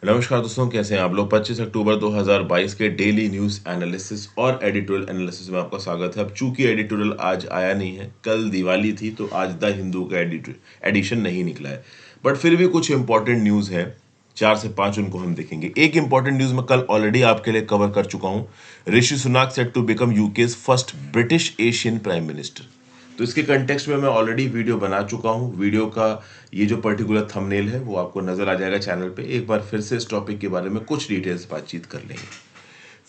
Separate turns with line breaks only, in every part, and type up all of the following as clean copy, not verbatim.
नमस्कार दोस्तों, कैसे हैं आप लोग। 25 अक्टूबर 2022 के डेली न्यूज़ एनालिसिस और एडिटोरियल एनालिसिस में आपका स्वागत है। अब चूंकि एडिटोरियल आज आया नहीं है, कल दिवाली थी तो आज द हिंदू का एडिशन नहीं निकला है, बट फिर भी कुछ इंपॉर्टेंट न्यूज़ है, 4 से 5 उनको हम देखेंगे। एक इंपॉर्टेंट न्यूज़ मैं कल ऑलरेडी आपके लिए कवर कर चुका हूँ। Rishi Sunak set to become UK's first British Asian prime minister. तो इसके कंटेक्स्ट में मैं ऑलरेडी वीडियो बना चुका हूँ। वीडियो का ये जो पर्टिकुलर थंबनेल है वो आपको नजर आ जाएगा चैनल पे। एक बार फिर से इस टॉपिक के बारे में कुछ डिटेल्स बातचीत कर लेंगे।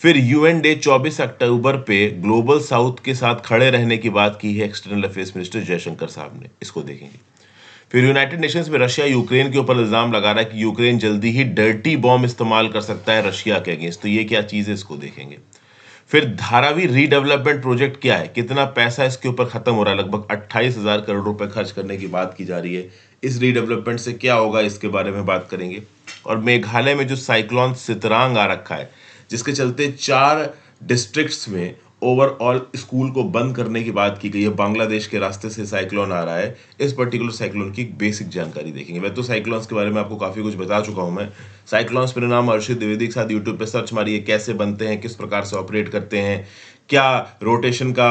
फिर यूएन डे 24 अक्टूबर पे ग्लोबल साउथ के साथ खड़े रहने की बात की है एक्सटर्नल अफेयर्स मिनिस्टर जयशंकर साहब ने, इसको देखेंगे। फिर यूनाइटेड नेशंस में रशिया यूक्रेन के ऊपर इल्जाम लगा रहा है कि यूक्रेन जल्दी ही डर्टी बॉम्ब इस्तेमाल कर सकता है रशिया के अगेंस्ट, तो ये क्या चीज है इसको देखेंगे। फिर धारावी रीडेवलपमेंट प्रोजेक्ट क्या है, कितना पैसा इसके ऊपर खत्म हो रहा है, लगभग 28,000 करोड़ रुपए खर्च करने की बात की जा रही है। इस रीडेवलपमेंट से क्या होगा इसके बारे में बात करेंगे। और मेघालय में जो साइक्लोन सितरांग आ रखा है, जिसके चलते 4 डिस्ट्रिक्ट्स में ओवरऑल स्कूल को बंद करने की बात की गई है। बांग्लादेश के रास्ते से साइक्लोन आ रहा है। इस पर्टिकुलर साइक्लोन की बेसिक जानकारी देखेंगे। मैं तो साइक्लोन्स के बारे में आपको काफी कुछ बता चुका हूं। मैं साइक्लोन्स मेरे नाम अर्षित द्विवेदी के साथ यूट्यूब पे सर्च मारिए, कैसे बनते हैं, किस प्रकार से ऑपरेट करते हैं, क्या रोटेशन का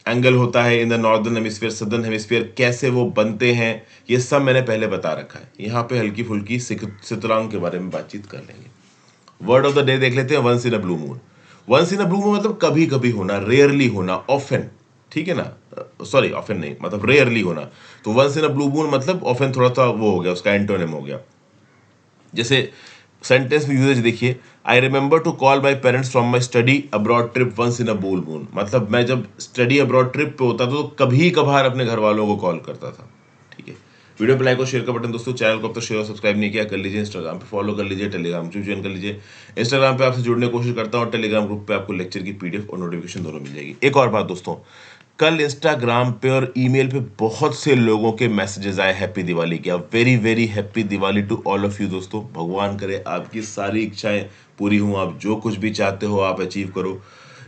एंगल होता है in the northern hemisphere, southern hemisphere, कैसे वो बनते हैं, ये सब मैंने पहले बता रखा है। यहाँ पे हल्की फुल्की सितरांग के बारे में बातचीत कर लेंगे। वर्ड ऑफ द डे देख लेते हैं, once in a blue moon. Once in a blue moon मतलब कभी कभी होना, रेयरली होना, ऑफन, ठीक है ना। सॉरी, ऑफन नहीं, मतलब रेयरली होना। तो once in a blue moon मतलब ऑफन थोड़ा सा वो हो गया, उसका एंटोनिम हो गया। जैसे सेंटेंस में यूजेज देखिए, I remember to call my parents from my study abroad trip once in a blue moon, मतलब मैं जब स्टडी अब्रॉड ट्रिप पे होता था तो कभी कभार अपने घर वालों को कॉल करता था। ठीक है। वीडियो पे लाइक और शेयर का बटन दोस्तों, चैनल को अब तक शेयर और सब्सक्राइब नहीं किया कर लीजिए, इंस्टाग्राम पे फॉलो कर लीजिए, टेलीग्राम ग्रुप ज्वाइन कर लीजिए। इंस्टाग्राम पे आपसे जुड़ने की कोशिश करता हूँ और टेलीग्राम ग्रुप पे आपको लेक्चर की पीडीएफ और नोटिफिकेशन दोनों मिल जाएगी। एक और बात दोस्तों, कल इंस्टाग्राम पे और ईमेल पे बहुत से लोगों के मैसेजेस आए हैप्पी दिवाली के। Very very happy Diwali to all of you दोस्तों। भगवान करे आपकी सारी इच्छाएं पूरी हों, आप जो कुछ भी चाहते हो आप अचीव करो।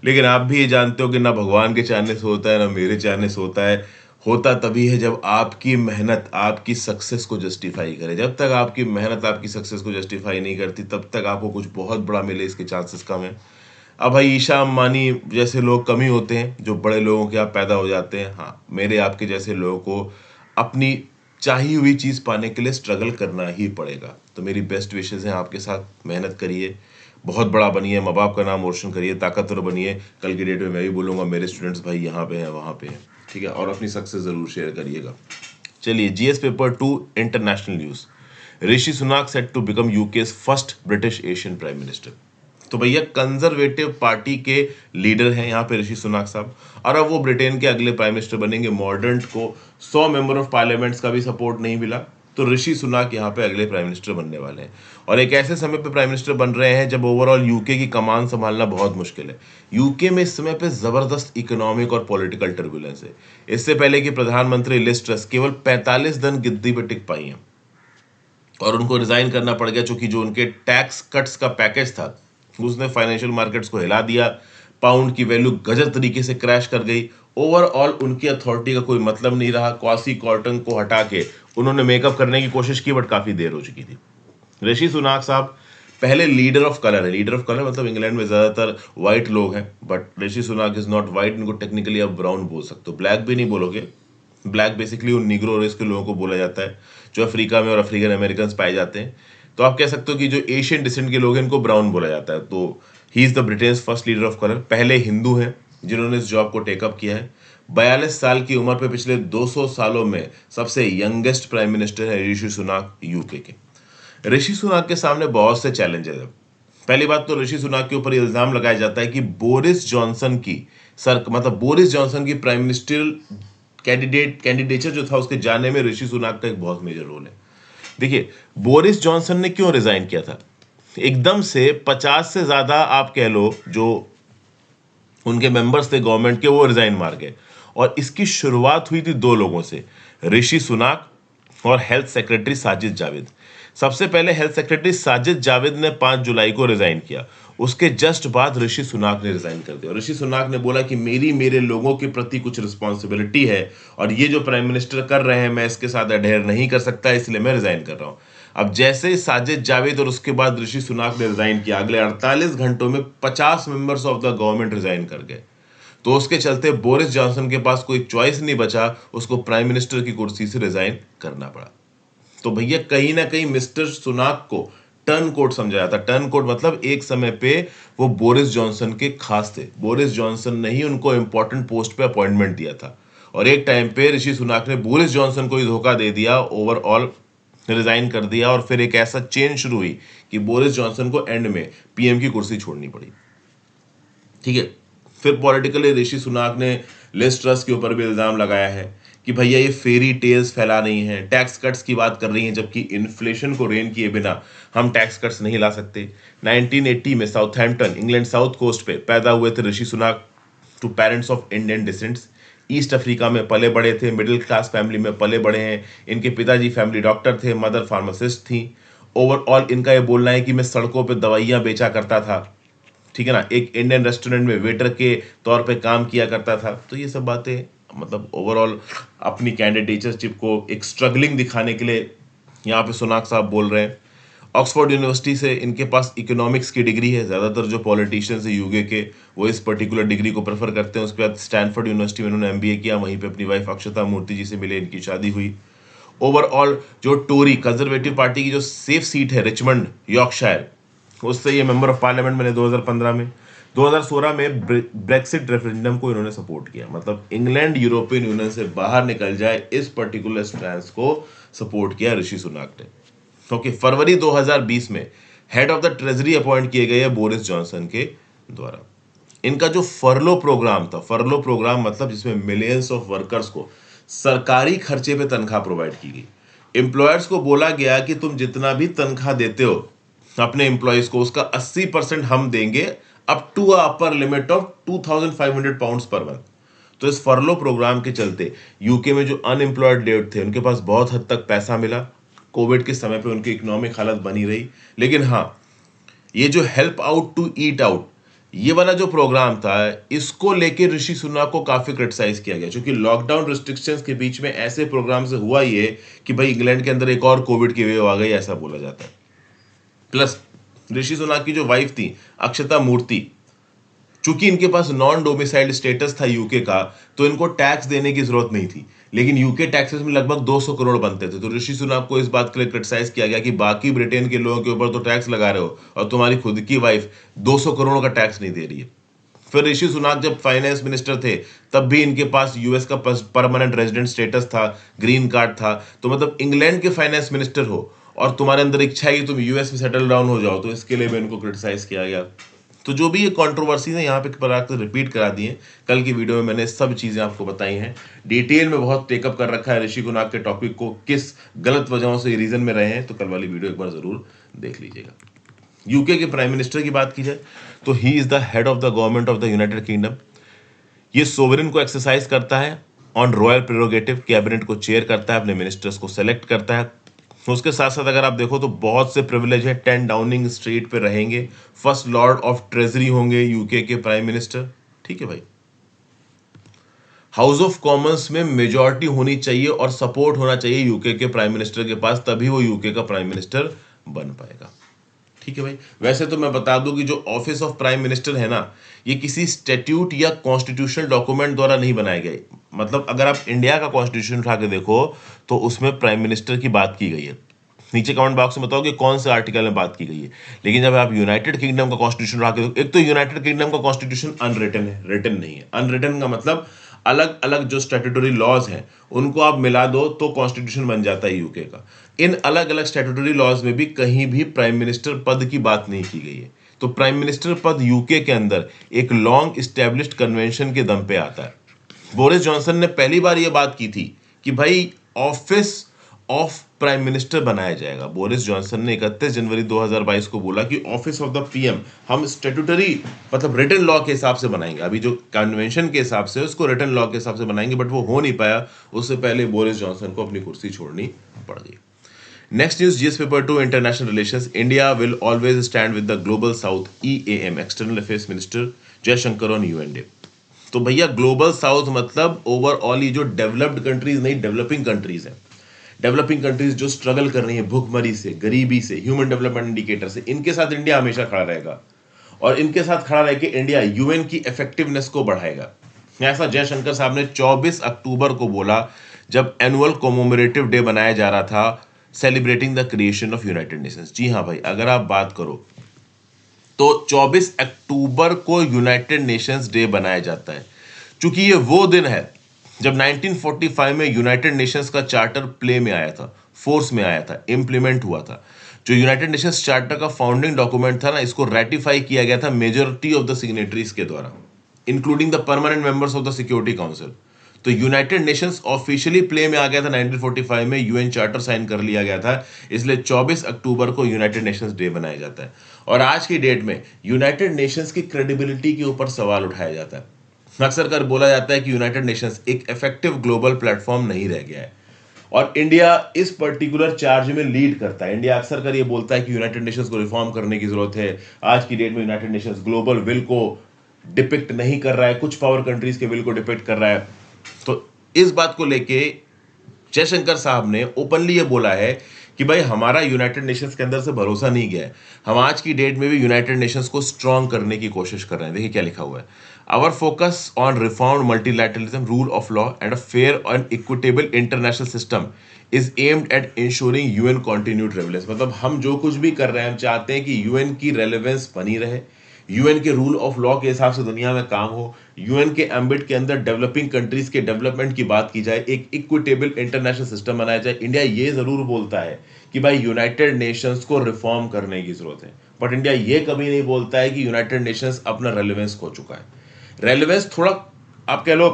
लेकिन आप भी ये जानते हो कि ना भगवान के चाहने से होता है ना मेरे चाहने से होता है। होता तभी है जब आपकी मेहनत आपकी सक्सेस को जस्टिफाई करे। जब तक आपकी मेहनत आपकी सक्सेस को जस्टिफाई नहीं करती तब तक आपको कुछ बहुत बड़ा मिले इसके चांसेस कम है। अब भाई ईशा अंबानी जैसे लोग कम ही होते हैं जो बड़े लोगों के आप पैदा हो जाते हैं। हाँ, मेरे आपके जैसे लोगों को अपनी चाहिए हुई चीज़ पाने के लिए स्ट्रगल करना ही पड़ेगा। तो मेरी बेस्ट विशेज़ हैं आपके साथ, मेहनत करिए, बहुत बड़ा बनिए, माँ बाप का नाम रोशन करिए, ताकतवर बनिए। कल की डेट में मैं भी बोलूँगा मेरे स्टूडेंट्स भाई यहाँ पे हैं वहाँ पे हैं, ठीक है। और अपनी सक्सेस ज़रूर शेयर करिएगा। चलिए, GS paper 2 international news. Rishi Sunak set to become UK's first British Asian prime minister. तो भैया कंजर्वेटिव पार्टी के लीडर हैं यहाँ पे ऋषि सुनाक साहब, और अब वो ब्रिटेन के अगले प्राइम मिनिस्टर बनेंगे। मॉडर्न को 100 मेंबर ऑफ पार्लियामेंट्स का भी सपोर्ट नहीं मिला, तो ऋषि सुनाक यहाँ पे अगले प्राइम मिनिस्टर बनने वाले हैं। और एक ऐसे समय पे प्राइम मिनिस्टर बन रहे हैं जब ओवरऑल यूके की कमान संभालना बहुत मुश्किल है। यूके में इस समय पे जबरदस्त इकोनॉमिक और पॉलिटिकल टर्बुलेंस है। इससे पहले कि प्रधानमंत्री लिज ट्रस केवल 45 दिन गद्दी पे टिक पाई हैं और उनको रिजाइन करना पड़ गया, चूंकि जो उनके टैक्स कट्स का पैकेज था उसने फाइनेंशियल मार्केट्स को हिला दिया। पाउंड की वैल्यू गजब तरीके से क्रैश कर गई। ओवरऑल उनकी अथॉरिटी का कोई मतलब नहीं रहा। क्वासी कॉर्टन को हटा के उन्होंने मेकअप करने की कोशिश की, बट काफी देर हो चुकी थी। ऋषि सुनाक साहब पहले लीडर ऑफ कलर है। लीडर ऑफ कलर मतलब इंग्लैंड में ज्यादातर व्हाइट लोग हैं, but Rishi Sunak is not white, इनको टेक्निकली आप ब्राउन बोल सकते हो, ब्लैक भी नहीं बोलोगे। ब्लैक बेसिकली उन निग्रो रेस के लोगों को बोला जाता है जो अफ्रीका में और अफ्रीकन अमेरिकन पाए जाते हैं। तो आप कह सकते हो कि जो एशियन डिसेंट के लोग हैं इनको ब्राउन बोला जाता है। तो he is the Britain first leader of colour, पहले हिंदू हैं जिन्होंने इस जॉब को टेकअप किया है। 42 साल की उम्र पे पिछले 200 सालों में सबसे यंगेस्ट प्राइम मिनिस्टर है ऋषि सुनाक यूके के। ऋषि सुनाक के सामने बहुत से चैलेंजेस हैं। पहली बात तो ऋषि सुनाक के ऊपर इल्जाम लगाया जाता है कि बोरिस जॉनसन की मतलब बोरिस जॉनसन की प्राइम मिनिस्टर कैंडिडेचर जो था उसके जाने में ऋषि सुनाक का एक बहुत मेजर रोल है। देखिए, बोरिस जॉनसन ने क्यों रिजाइन किया था। एकदम से 50 से ज्यादा आप कह लो जो उनके मेंबर्स थे गवर्नमेंट के, वो रिजाइन मार गए। और इसकी शुरुआत हुई थी 2 लोगों से, ऋषि सुनाक और हेल्थ सेक्रेटरी साजिद जावेद। सबसे पहले हेल्थ सेक्रेटरी साजिद जावेद ने 5 जुलाई को रिजाइन किया। उसके जस्ट बाद ऋषि सुनाक ने रिजाइन कर दिया। ऋषि सुनाक ने बोला कि मेरे लोगों के प्रति कुछ रिस्पॉन्सिबिलिटी है और ये जो प्राइम मिनिस्टर कर रहे हैं मैं इसके साथ अडेयर नहीं कर सकता, इसलिए मैं रिजाइन कर रहा हूं। अब जैसे ही साजिद जावेद और उसके बाद ऋषि सुनाक ने रिजाइन किया, अगले 48 घंटों में 50 members of the government resign कर गए। तो उसके चलते बोरिस जॉनसन के पास कोई चॉइस नहीं बचा, उसको प्राइम मिनिस्टर की कुर्सी से रिजाइन करना पड़ा। तो भैया कहीं ना कहीं मिस्टर सुनाक को टर्न कोट समझा जाता। टर्न कोट मतलब एक समय पे वो बोरिस जॉनसन के खास थे, बोरिस जॉनसन ने ही उनको इंपॉर्टेंट पोस्ट पे अपॉइंटमेंट दिया था, और एक टाइम पे ऋषि सुनाक ने बोरिस जॉनसन को ही धोखा दे दिया, ओवरऑल रिजाइन कर दिया, और फिर एक ऐसा चेंज शुरू हुई कि बोरिस जॉनसन को एंड में पीएम की कुर्सी छोड़नी पड़ी। ठीक है, फिर पॉलिटिकली ऋषि सुनाक ने लिज ट्रस के ऊपर भी इल्जाम लगाया है कि भैया ये फेरी टेल्स फैला रही हैं, टैक्स कट्स की बात कर रही हैं, जबकि इन्फ्लेशन को रेन किए बिना हम टैक्स कट्स नहीं ला सकते। 1980 में साउथहैम्पटन, इंग्लैंड साउथ कोस्ट पे पैदा हुए थे Rishi Sunak, to parents of Indian descents. East Africa में पले बड़े थे, मिडिल क्लास फैमिली में पले बड़े हैं। इनके पिताजी फैमिली डॉक्टर थे, मदर फार्मासिस्ट थी। ओवरऑल इनका ये बोलना है कि मैं सड़कों पे दवाइयाँ बेचा करता था, ठीक है ना, एक इंडियन रेस्टोरेंट में वेटर के तौर पे काम किया करता था। तो ये सब बातें मतलब ओवरऑल अपनी कैंडिडेटशिप को एक स्ट्रगलिंग दिखाने के लिए यहाँ पे सुनाक साहब बोल रहे हैं। ऑक्सफोर्ड यूनिवर्सिटी से इनके पास इकोनॉमिक्स की डिग्री है। ज़्यादातर जो पॉलिटिशियंस है यूके के वो इस पर्टिकुलर डिग्री को प्रेफर करते हैं। उसके बाद स्टैनफोर्ड यूनिवर्सिटी में उन्होंने एमबीए किया, वहीं पे अपनी वाइफ अक्षता मूर्ति जी से मिले, इनकी शादी हुई। ओवरऑल जो टोरी कंजर्वेटिव पार्टी की जो सेफ सीट है रिचमंड यॉर्कशायर, उससे ये मेंबर ऑफ पार्लियामेंट बने 2015 में। 2016 में ब्रेक्सिट रेफरेंडम को इन्होंने सपोर्ट किया, मतलब इंग्लैंड यूरोपियन यूनियन से बाहर निकल जाए, इस पर्टिकुलर स्टैंस को सपोर्ट किया ऋषि सुनाक ने। ओके, फरवरी 2020 में head of the treasury appoint किए गए बोरिस जॉनसन के द्वारा। इनका जो फरलो प्रोग्राम था, फरलो प्रोग्राम मतलब जिसमें मिलियंस ऑफ वर्कर्स को सरकारी खर्चे पे तनख्वाह प्रोवाइड की गई। एम्प्लॉयर्स को बोला गया कि तुम जितना भी तनख्वाह देते हो अपने एम्प्लॉयज को, उसका 80% हम देंगे, up to upper limit of 2500 pounds per month. तो इस फरलो प्रोग्राम के चलते यूके में जो अनएम्प्लॉयड लोग थे उनके पास बहुत हद तक पैसा मिला। कोविड के समय पे उनकी इकोनॉमिक हालत बनी रही। लेकिन हाँ, ये जो help out to eat out ये वाला जो प्रोग्राम था, इसको लेके ऋषि सुनाक को काफी क्रिटिसाइज किया गया, क्योंकि लॉकडाउन रिस्ट्रिक्शंस के बीच में ऐसे प्रोग्राम से हुआ ये कि भाई इंग्लैंड के अंदर एक और कोविड की वेव आ गई, ऐसा बोला जाता है। प्लस ऋषि सुनाक की जो वाइफ थी अक्षता मूर्ति, चूंकि इनके पास नॉन डोमिसाइल्ड स्टेटस था यूके का, तो इनको टैक्स देने की जरूरत नहीं थी। लेकिन यूके टैक्सेस में लगभग 200 करोड़ बनते थे। तो ऋषि सुनाक को इस बात के लिए क्रिटिसाइज किया गया कि बाकी ब्रिटेन के लोगों के ऊपर तो टैक्स लगा रहे हो और तुम्हारी खुद की वाइफ 200 करोड़ का टैक्स नहीं दे रही है। फिर ऋषि सुनाक जब फाइनेंस मिनिस्टर थे तब भी इनके पास यूएस का परमानेंट रेजिडेंट स्टेटस था, ग्रीन कार्ड था। तो मतलब इंग्लैंड के फाइनेंस मिनिस्टर हो और तुम्हारे अंदर इच्छा है कि तुम यूएस में सेटल डाउन हो जाओ, तो इसके लिए भी इनको क्रिटिसाइज किया गया। तो जो भी ये कंट्रोवर्सीज है यहाँ पे पर रिपीट करा दी है। कल की वीडियो में मैंने सब चीज़ें आपको बताई हैं, डिटेल में बहुत टेकअप कर रखा है ऋषि सुनाक के टॉपिक को, किस गलत वजहों से रीजन में रहे हैं। तो कल वाली वीडियो एक बार जरूर देख लीजिएगा। यूके के प्राइम मिनिस्टर की बात की जाए तो he is the head of the government of the United kingdom. ये सोवरेन को एक्सरसाइज करता है ऑन रॉयल प्रेरोगेटिव, कैबिनेट को चेयर करता है, अपने मिनिस्टर्स को सेलेक्ट करता है। उसके साथ साथ अगर आप देखो तो बहुत से प्रिविलेज है। 10 डाउनिंग स्ट्रीट पे रहेंगे, फर्स्ट लॉर्ड ऑफ ट्रेजरी होंगे यूके के प्राइम मिनिस्टर। ठीक है भाई, हाउस ऑफ कॉमन्स में मेजॉरिटी होनी चाहिए और सपोर्ट होना चाहिए यूके के प्राइम मिनिस्टर के पास, तभी वो यूके का प्राइम मिनिस्टर बन पाएगा। ठीक है भाई, वैसे तो मैं बता दूं कि जो ऑफिस ऑफ प्राइम मिनिस्टर है ना, ये किसी स्टैट्यूट या कॉन्स्टिट्यूशनल डॉक्यूमेंट द्वारा नहीं बनाए गए। मतलब अगर आप इंडिया का कॉन्स्टिट्यूशन उठा के देखो तो उसमें प्राइम मिनिस्टर की बात की गई है। नीचे कमेंट बॉक्स में बताओ कि कौन से आर्टिकल में बात की गई है। लेकिन जब आप यूनाइटेड किंगडम का कॉन्स्टिट्यूशन उठा के देखो, एक तो यूनाइटेड किंगडम का कॉन्स्टिट्यूशन अनरिटन है, रिटन नहीं है। अनरिटन का मतलब अलग अलग जो स्टैट्यूटरी लॉज हैं उनको आप मिला दो तो कॉन्स्टिट्यूशन बन जाता है यूके का। इन अलग अलग स्टैट्यूटरी लॉज में भी कहीं भी प्राइम मिनिस्टर पद की बात नहीं की गई है। तो प्राइम मिनिस्टर पद यूके के अंदर एक लॉन्ग इस्टेब्लिश्ड कन्वेंशन के दम पे आता है। बोरिस जॉनसन ने पहली बार यह बात की थी कि भाई ऑफिस ऑफ प्राइम मिनिस्टर बनाया जाएगा। बोरिस जॉनसन ने 31 जनवरी 2022 को बोला कि ऑफिस ऑफ द पीएम हम स्टैट्यूटरी मतलब रिटन लॉ के हिसाब से बनाएंगे। अभी जो कन्वेंशन के हिसाब से उसको रिटन लॉ के हिसाब से बनाएंगे, बट वो हो नहीं पाया। उससे पहले बोरिस जॉनसन को अपनी कुर्सी छोड़नी पड़ गई। Next news, GS paper 2 international relations. India will always stand with the Global South, EAM external affairs minister Jaishankar on UN day. तो भैया ग्लोबल साउथ मतलब ओवरऑल ये जो डेवलप्ड कंट्रीज नहीं, डेवलपिंग कंट्रीज हैं। डेवलपिंग कंट्रीज जो स्ट्रगल कर रही है भूखमरी से, गरीबी से, ह्यूमन डेवलपमेंट इंडिकेटर से, इनके साथ इंडिया हमेशा खड़ा रहेगा और इनके साथ खड़ा रह के इंडिया यूएन की इफेक्टिवनेस को बढ़ाएगा। ऐसा जयशंकर साहब ने 24 अक्टूबर को बोला जब एनुअल कोमोमरेटिव डे बनाया जा रहा था celebrating the creation of United Nations. जी हाँ भाई, अगर आप बात करो तो 24 अक्टूबर को यूनाइटेड नेशंस डे बनाया जाता है, क्योंकि ये वो दिन है जब 1945 में यूनाइटेड नेशंस का चार्टर प्ले में आया था, फोर्स में आया था, इंप्लीमेंट हुआ था। जो यूनाइटेड नेशंस चार्टर का फाउंडिंग डॉक्यूमेंट था ना, इसको रेटिफाई किया गया था मेजॉरिटी ऑफ द सिग्नेटरीज के द्वारा, including the permanent members of the security council. तो यूनाइटेड नेशंस ऑफिशियली प्ले में आ गया था 1945 में, यूएन चार्टर साइन कर लिया गया था, इसलिए 24 अक्टूबर को यूनाइटेड नेशंस डे बनाया जाता है। और आज की डेट में यूनाइटेड नेशंस की क्रेडिबिलिटी के ऊपर सवाल उठाया जाता है। अक्सर कर बोला जाता है कि यूनाइटेड नेशंस एक इफेक्टिव ग्लोबल प्लेटफॉर्म नहीं रह गया है और इंडिया इस पर्टिकुलर चार्ज में लीड करता है। इंडिया अक्सर कर ये बोलता है कि यूनाइटेड नेशंस को रिफॉर्म करने की जरूरत है। आज की डेट में यूनाइटेड नेशंस ग्लोबल विल को डिपिक्ट नहीं कर रहा है, कुछ पावर कंट्रीज के विल को डिपिक्ट कर रहा है। तो इस बात को लेके जयशंकर साहब ने ओपनली ये बोला है कि भाई हमारा यूनाइटेड नेशंस के अंदर से भरोसा नहीं गया है, हम आज की डेट में भी यूनाइटेड नेशंस को स्ट्रांग करने की कोशिश कर रहे हैं। देखिए क्या लिखा हुआ है, our focus on reformed multilateralism, rule of law and a fair and equitable international system is aimed at ensuring UN continued relevance. मतलब हम जो कुछ भी कर रहे हैं, हम चाहते हैं कि यूएन की रेलेवेंस बनी रहे, यूएन के रूल ऑफ लॉ के हिसाब से दुनिया में काम हो, यूएन के एम्बिट के अंदर डेवलपिंग कंट्रीज के डेवलपमेंट की बात की जाए, एक इक्विटेबल इंटरनेशनल सिस्टम बनाया जाए। इंडिया ये जरूर बोलता है कि भाई यूनाइटेड नेशंस को रिफॉर्म करने की जरूरत है, बट इंडिया ये कभी नहीं बोलता है कि यूनाइटेड नेशंस अपना रेलेवेंस खो चुका है। रेलेवेंस थोड़ा आप कह लो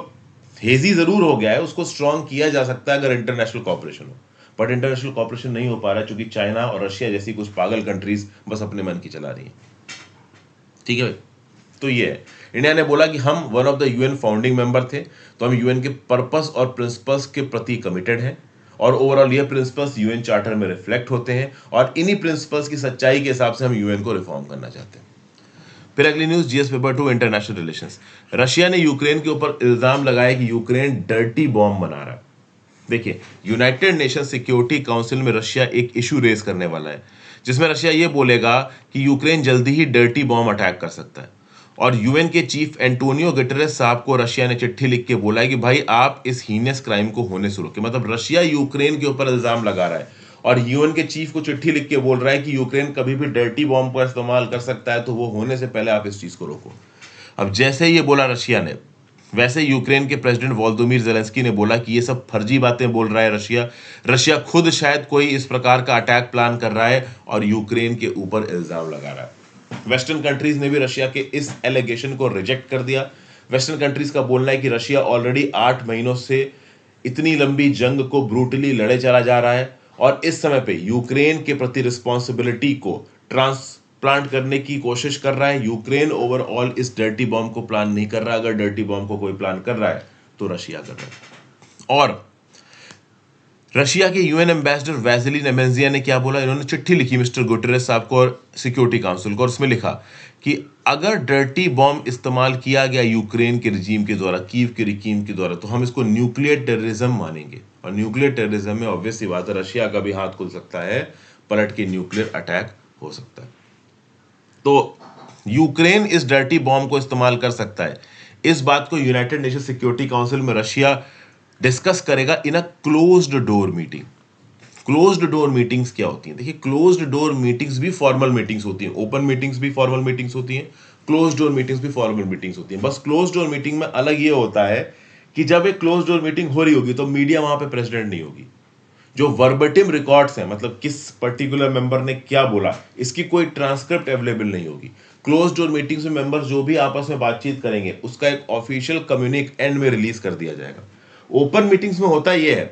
हेजी जरूर हो गया है, उसको स्ट्रांग किया जा सकता है अगर इंटरनेशनल कॉपरेशन हो, बट इंटरनेशनल कॉपरेशन नहीं हो पा रहा है क्योंकि चाइना और रशिया जैसी कुछ पागल कंट्रीज बस अपने मन की चला रही है। ठीक है भाई, तो ये है, इंडिया ने बोला कि हम one of the UN founding member थे, तो हम यूएन के पर्पस और प्रिंसिपल्स के प्रति कमिटेड हैं और ओवरऑल ये प्रिंसिपल्स यूएन चार्टर में रिफ्लेक्ट होते हैं और इन्हीं प्रिंसिपल्स की सच्चाई के हिसाब से हम यूएन को रिफॉर्म करना चाहते हैं। फिर अगली news, GS paper 2 international relations. Russia ने यूक्रेन के ऊपर इल्जाम लगाया कि यूक्रेन डर्टी बॉम्ब बना रहा है। देखिए, यूनाइटेड नेशन सिक्योरिटी काउंसिल में रशिया एक इशू रेज करने वाला है जिसमें रशिया ये बोलेगा कि यूक्रेन जल्दी ही डर्टी बॉम्ब अटैक कर सकता है और यूएन के चीफ एंटोनियो गुटेरेस साहब को रशिया ने चिट्ठी लिख के बोला है कि भाई आप इस हीनियस क्राइम को होने से रोके। मतलब रशिया यूक्रेन के ऊपर इल्जाम लगा रहा है और यूएन के चीफ को चिट्ठी लिख के बोल रहा है कि यूक्रेन कभी भी डर्टी बॉम्ब का इस्तेमाल कर सकता है, तो वो होने से पहले आप इस चीज को रोको। अब जैसे ही ये बोला रशिया ने, वैसे यूक्रेन के प्रेसिडेंट वोलोदिमीर ज़ेलेंस्की ने बोला कि ये सब फर्जी बातें बोल रहा है रशिया खुद शायद कोई इस प्रकार का अटैक प्लान कर रहा है और यूक्रेन के ऊपर इल्जाम लगा रहा है। वेस्टर्न कंट्रीज ने भी रशिया के इस एलिगेशन को रिजेक्ट कर दिया। वेस्टर्न कंट्रीज का बोलना है कि रशिया ऑलरेडी 8 महीनों से इतनी लंबी जंग को ब्रूटली लड़े चला जा रहा है और इस समय पे यूक्रेन के प्रति रिस्पॉन्सिबिलिटी को ट्रांसप्लांट करने की कोशिश कर रहा है। यूक्रेन ओवरऑल इस डर्टी बॉम्ब को प्लान नहीं कर रहा। अगर डर्टी बॉम्ब को कोई प्लान कर रहा है तो रशिया कर रहा है। और रशिया के यूएन एम्बेसडर वैसिली नेमेंजिया ने क्या बोला, इन्होंने चिट्ठी लिखी मिस्टर गुटेरेस साहब को और सिक्योरिटी काउंसिल को और उसमें लिखा कि अगर डर्टी बॉम्ब इस्तेमाल किया गया यूक्रेन के रिजीम के द्वारा, कीव के रिजीम के द्वारा, तो हम इसको न्यूक्लियर टेररिज्म मानेंगे और न्यूक्लियर टेररिज्म में ऑब्वियस सी बात है रशिया का भी हाथ खुल सकता है, पलट के न्यूक्लियर अटैक हो सकता है। तो यूक्रेन इस डर्टी बॉम्ब को इस्तेमाल कर सकता है, इस बात को यूनाइटेड नेशन सिक्योरिटी काउंसिल में रशिया डिस्कस करेगा in a closed door meeting. Closed door meetings क्या होती हैं? देखिए, क्लोज्ड डोर मीटिंग्स भी फॉर्मल मीटिंग्स होती हैं, ओपन मीटिंग्स भी फॉर्मल मीटिंग्स होती हैं, क्लोज्ड डोर मीटिंग्स भी फॉर्मल मीटिंग्स होती हैं। बस क्लोज्ड डोर मीटिंग में अलग ये होता है कि जब एक क्लोज्ड डोर मीटिंग हो रही होगी तो मीडिया वहां पे प्रेसिडेंट नहीं होगी। जो वर्बटिम रिकॉर्ड्स हैं, मतलब किस पर्टिकुलर मेंबर ने क्या बोला, इसकी कोई ट्रांसक्रिप्ट अवेलेबल नहीं होगी। क्लोज डोर मीटिंग्स में मेंबर्स जो भी आपस में बातचीत करेंगे उसका एक ऑफिशियल कम्युनिक एंड में रिलीज कर दिया जाएगा। ओपन मीटिंग्स में होता यह है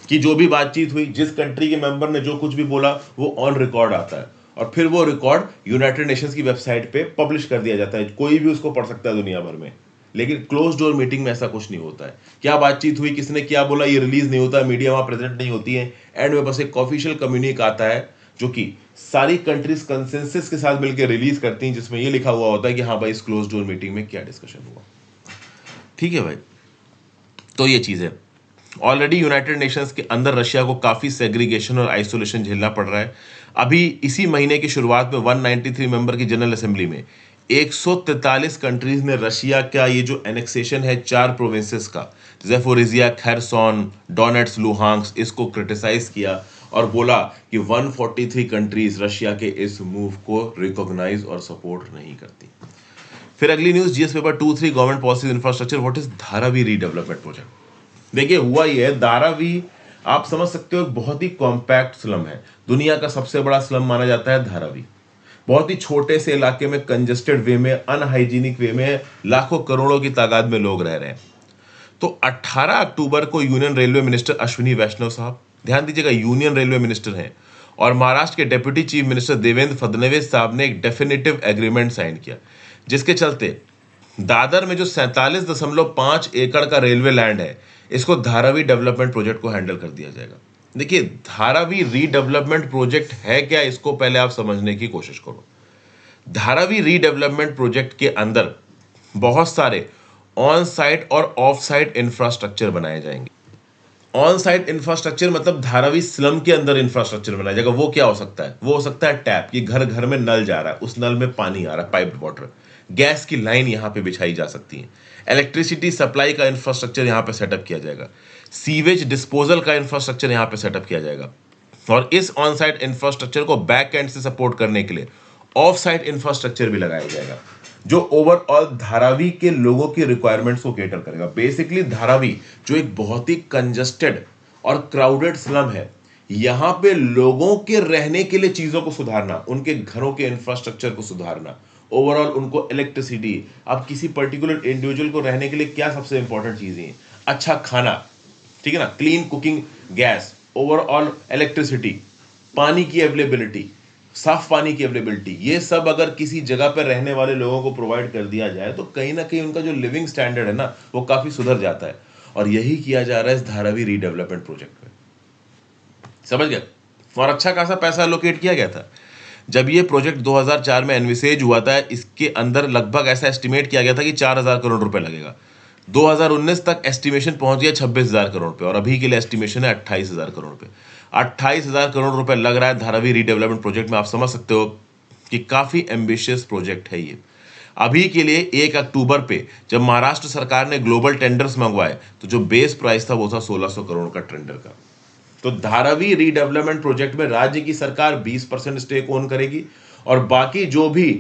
कि जो भी बातचीत हुई, जिस कंट्री के मेंबर ने जो कुछ भी बोला, वो ऑन रिकॉर्ड आता है और फिर वो रिकॉर्ड यूनाइटेड नेशंस की वेबसाइट पे पब्लिश कर दिया जाता है, कोई भी उसको पढ़ सकता है दुनिया भर में। लेकिन क्लोज डोर मीटिंग में ऐसा कुछ नहीं होता है। क्या बातचीत हुई, किसने क्या बोला, ये रिलीज नहीं होता है, मीडिया वहां प्रेजेंट नहीं होती है। एंड में बस एक ऑफिशियल कम्युनिक आता है जो कि सारी कंट्रीज कंसेंसस के साथ मिलकर रिलीज करती हैं, जिसमें ये लिखा हुआ होता है कि हाँ भाई इस क्लोज डोर मीटिंग में क्या डिस्कशन हुआ। ठीक है भाई, तो ये चीज है। ऑलरेडी यूनाइटेड नेशंस के अंदर रशिया को काफी सेग्रीगेशन और आइसोलेशन झेलना पड़ रहा है। अभी इसी महीने की शुरुआत में 193 मेंबर की जनरल असेंबली में 143 कंट्रीज ने रशिया का ये जो एनेक्सेशन है 4 प्रोविंसेस का, ज़ेपोरिजिया, खेरसोन, डोनेट्स, लुहांस्क, इसको क्रिटिसाइज किया और बोला कि 143 कंट्रीज रशिया के इस मूव को रिकॉग्नाइज और सपोर्ट नहीं करती। फिर अगली news, GS paper 2-3 government policy infrastructure, what is Dharavi redevelopment project. देखिए हुआ ये है, धारावी आप समझ सकते हो एक बहुत ही कॉम्पैक्ट स्लम है, दुनिया का सबसे बड़ा स्लम माना जाता है धारावी। बहुत ही छोटे से इलाके में, कंजेस्टेड वे में, अनहाइजीनिक वे में लाखों करोड़ों की तादाद में लोग रह रहे हैं। तो 18 अक्टूबर को यूनियन रेलवे मिनिस्टर अश्विनी वैष्णव साहब, ध्यान दीजिएगा यूनियन रेलवे मिनिस्टर हैं, और महाराष्ट्र के deputy chief minister Devendra Fadnavis साहब ने एक डेफिनेटिव एग्रीमेंट साइन किया, जिसके चलते दादर में जो 47.5 एकड़ का रेलवे लैंड है, इसको धारावी डेवलपमेंट प्रोजेक्ट को हैंडल कर दिया जाएगा। देखिए धारावी रीडेवलपमेंट प्रोजेक्ट है क्या, इसको पहले आप समझने की कोशिश करो। धारावी रीडेवलपमेंट प्रोजेक्ट के अंदर बहुत सारे ऑन साइट और ऑफ साइट इंफ्रास्ट्रक्चर बनाए जाएंगे। ऑन साइट इंफ्रास्ट्रक्चर मतलब धारावी स्लम के अंदर इंफ्रास्ट्रक्चर बनाया जाएगा। वो क्या हो सकता है? वो हो सकता है टैप, कि घर घर में नल जा रहा है, उस नल में पानी आ रहा है, पाइप्ड वाटर। गैस की लाइन यहां पे बिछाई जा सकती है। इलेक्ट्रिसिटी सप्लाई का इंफ्रास्ट्रक्चर यहां पे सेटअप किया जाएगा। सीवेज डिस्पोजल का इंफ्रास्ट्रक्चर यहां पे सेटअप किया जाएगा। और इस ऑन साइट इंफ्रास्ट्रक्चर को बैक एंड से सपोर्ट करने के लिए ऑफ साइट इंफ्रास्ट्रक्चर भी लगाया जाएगा, जो ओवरऑल धारावी के लोगों की रिक्वायरमेंट्स को केटर करेगा। बेसिकली धारावी जो एक बहुत ही कंजस्टेड और क्राउडेड स्लम है, यहां पे लोगों के रहने के लिए चीजों को सुधारना, उनके घरों के इंफ्रास्ट्रक्चर को सुधारना, ओवरऑल उनको इलेक्ट्रिसिटी, अब किसी पर्टिकुलर इंडिविजुअल को रहने के लिए क्या सबसे इंपॉर्टेंट चीजें हैं? अच्छा खाना, ठीक है ना, clean cooking gas, overall electricity, पानी की अवेलेबिलिटी, साफ पानी की अवेलेबिलिटी, ये सब अगर किसी जगह पर रहने वाले लोगों को प्रोवाइड कर दिया जाए तो कहीं ना कहीं उनका जो लिविंग स्टैंडर्ड है ना, वो काफी सुधर जाता है। और यही किया जा रहा है इस धारावी रीडेवलपमेंट प्रोजेक्ट में, समझ गए। और अच्छा खासा पैसा एलोकेट किया गया था। जब ये प्रोजेक्ट 2004 में एनविसेज हुआ था, इसके अंदर लगभग ऐसा एस्टिमेट किया गया था कि 4,000 करोड़ रुपए लगेगा। 2019 तक एस्टिमेशन पहुंच गया 26,000 करोड़ पे, और अभी के लिए एस्टिमेशन है 28,000 करोड़ पे। 28,000 करोड़ रुपए लग रहा है धारावी रीडेवलपमेंट प्रोजेक्ट में। आप समझ सकते हो कि काफी एम्बिशियस प्रोजेक्ट है ये। अभी के लिए 1 अक्टूबर पे जब महाराष्ट्र सरकार ने ग्लोबल टेंडर्स मंगवाए, तो जो बेस प्राइस था वो था 1,600 करोड़ का टेंडर का। तो धारावी रीडेवलपमेंट प्रोजेक्ट में राज्य की सरकार 20% स्टेक ओन करेगी, और बाकी जो भी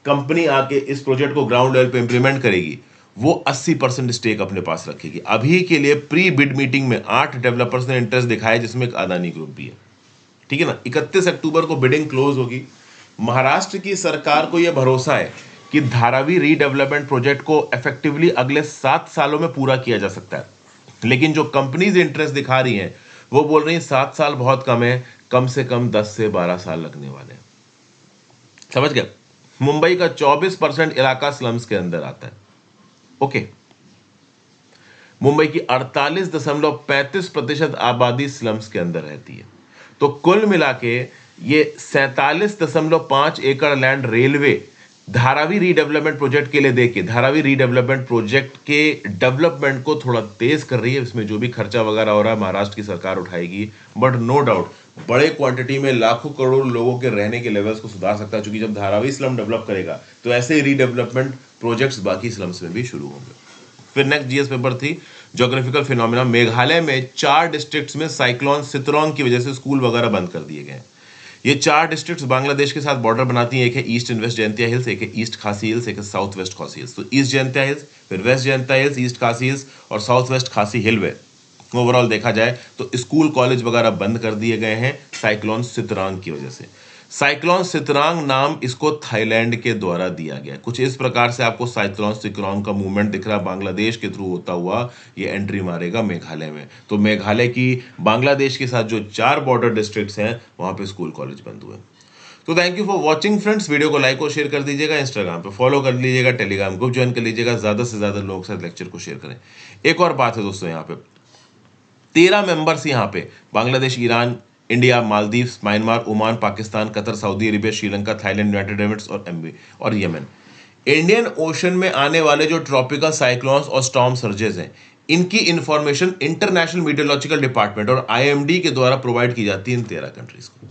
कंपनी आके इस प्रोजेक्ट को ग्राउंड लेवल पे इंप्लीमेंट करेगी, वो 80% स्टेक अपने पास रखेगी। अभी के लिए प्री बिड मीटिंग में 8 डेवलपर्स ने इंटरेस्ट दिखाया, जिसमें एक अदानी ग्रुप भी है, ठीक है ना। 31 अक्टूबर को बिडिंग क्लोज होगी। महाराष्ट्र की सरकार को यह भरोसा है कि धारावी रीडेवलपमेंट प्रोजेक्ट को इफेक्टिवली अगले 7 सालों में पूरा किया जा सकता है। लेकिन जो कंपनीज इंटरेस्ट दिखा रही हैं, वो बोल रही हैं 7 साल बहुत कम है, कम से कम 10 से 12 साल लगने वाले हैं। समझ गए। मुंबई का 24% इलाका स्लम्स के अंदर आता है। ओके, मुंबई की 48.35% आबादी स्लम्स के अंदर रहती है। तो कुल मिला के ये 47.5 एकड़ land railway Dharavi redevelopment project के लिए देके धारावी रीडेवलपमेंट प्रोजेक्ट के डेवलपमेंट को थोड़ा तेज कर रही है। इसमें जो भी खर्चा वगैरह हो रहा है महाराष्ट्र की सरकार उठाएगी, बट नो डाउट बड़े क्वांटिटी में लाखों करोड़ लोगों के रहने के लेवल्स को सुधार सकता है, क्योंकि जब धारावी स्लम डेवलप करेगा तो ऐसे ही रीडेवलपमेंट प्रोजेक्ट्स बाकी स्लम्स में भी शुरू होंगे। फिर नेक्स्ट जीएस पेपर थी ज्योग्राफिकल फिनोमिना। मेघालय में 4 डिस्ट्रिक्ट्स में साइक्लोन सितरोंग की वजह से स्कूल वगैरह बंद कर दिए गए। ये 4 डिस्ट्रिक्ट्स बांग्लादेश के साथ बॉर्डर बनाती हैं। एक है east and west Jaintia hills, एक है ईस्ट खासी हिल्स, एक है साउथ वेस्ट खासी हिल्स। तो ईस्ट जयंतिया हिल्स, फिर west Jaintia hills, east Khasi hills और साउथ वेस्ट खासी हिल वे ओवरऑल देखा जाए तो स्कूल कॉलेज वगैरह बंद कर दिए गए हैं साइक्लोन सितरांग की वजह से। साइक्लोन सितरांग नाम इसको थाईलैंड के द्वारा दिया गया। कुछ इस प्रकार से आपको साइक्लोन सितरांग का मूवमेंट दिख रहा, बांग्लादेश के थ्रू होता हुआ ये एंट्री मारेगा मेघालय में। तो मेघालय की बांग्लादेश के साथ जो 4 बॉर्डर डिस्ट्रिक्ट्स हैं, वहां पे स्कूल कॉलेज बंद हुए। तो thank you for watching friends. Video को लाइक और शेयर कर दीजिएगा, इंस्टाग्राम पे फॉलो कर लीजिएगा, टेलीग्राम ग्रुप ज्वाइन कर लीजिएगा, ज्यादा से ज्यादा लोगों के साथ लेक्चर को शेयर करें। एक और बात है दोस्तों, यहाँ पे 13 मेंबर्स यहाँ पे Bangladesh, Iran, India, Maldives, Myanmar, Oman, Pakistan, Qatar, Saudi Arabia, Sri Lanka, Thailand, United Emirates और यमन। इंडियन ओशन में आने वाले जो ट्रॉपिकल साइक्लोन्स और स्टॉर्म सर्जेस हैं, इनकी इंफॉर्मेशन इंटरनेशनल मीटियोलॉजिकल डिपार्टमेंट और आईएमडी के द्वारा प्रोवाइड की जाती है इन 13 कंट्रीज को।